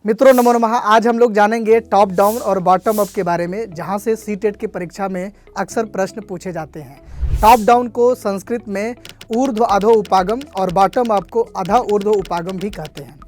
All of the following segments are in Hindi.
मित्रों नमो नमः। आज हम लोग जानेंगे टॉप डाउन और बॉटम अप के बारे में, जहां से सीटेट की परीक्षा में अक्सर प्रश्न पूछे जाते हैं। टॉप डाउन को संस्कृत में ऊर्ध्व अधो उपागम और बॉटम अप को अधा ऊर्ध्व उपागम भी कहते हैं।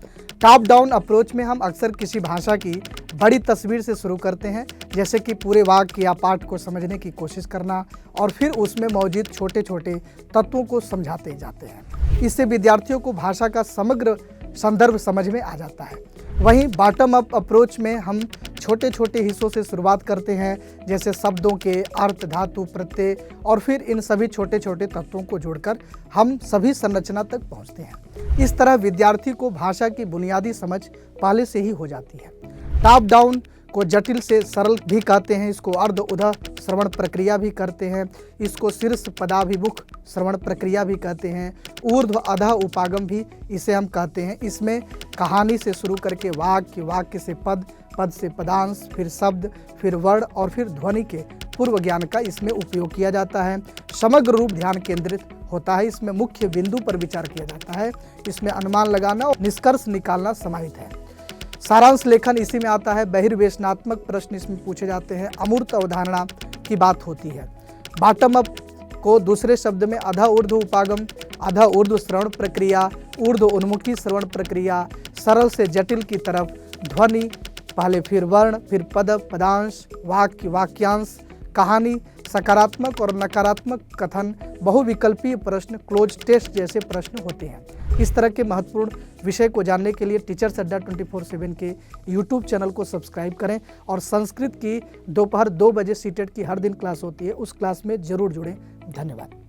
टॉप डाउन अप्रोच में हम अक्सर किसी भाषा की बड़ी तस्वीर से शुरू करते हैं, जैसे कि पूरे वाक्य या पाठ को समझने की कोशिश करना और फिर उसमें मौजूद छोटे छोटे तत्वों को समझाते जाते हैं। इससे विद्यार्थियों को भाषा का समग्र संदर्भ समझ में आ जाता है। वहीं बॉटम अप अप्रोच में हम छोटे छोटे हिस्सों से शुरुआत करते हैं, जैसे शब्दों के अर्थ, धातु, प्रत्यय, और फिर इन सभी छोटे छोटे तत्वों को जोड़कर हम सभी संरचना तक पहुंचते हैं। इस तरह विद्यार्थी को भाषा की बुनियादी समझ पहले से ही हो जाती है। टॉप डाउन को जटिल से सरल भी कहते हैं, इसको अर्ध उदह श्रवण प्रक्रिया भी करते हैं, इसको शीर्ष पदाभिमुख श्रवण प्रक्रिया भी कहते हैं, ऊर्ध्व अधः उपागम भी इसे हम कहते हैं। इसमें कहानी से शुरू करके वाक्य, वाक्य से पद, पद से पदांश, फिर शब्द, फिर वर्ण और फिर ध्वनि के पूर्व ज्ञान का इसमें उपयोग किया जाता है। समग्र रूप ध्यान केंद्रित होता है। इसमें मुख्य बिंदु पर विचार किया जाता है। इसमें अनुमान लगाना और निष्कर्ष निकालना समाहित है। सारांश लेखन इसी में आता है। बहिर्वेशनात्मक प्रश्न इसमें पूछे जाते हैं। अमूर्त अवधारणा की बात होती है। बॉटम अप को दूसरे शब्द में अधा ऊर्ध्व उपागम, अधा ऊर्ध्व श्रवण प्रक्रिया, ऊर्ध्व उन्मुखी श्रवण प्रक्रिया, सरल से जटिल की तरफ ध्वनि, पहले फिर वर्ण, फिर पद, पदांश, वाक्य, वाक्यांश, कहानी, सकारात्मक और नकारात्मक कथन, बहुविकल्पीय प्रश्न, क्लोज टेस्ट जैसे प्रश्न होते हैं। इस तरह के महत्वपूर्ण विषय को जानने के लिए टीचर्स अड्डा 24/7 के यूट्यूब चैनल को सब्सक्राइब करें और संस्कृत की दोपहर 2 बजे सीटेट की हर दिन क्लास होती है, उस क्लास में जरूर जुड़ें। धन्यवाद।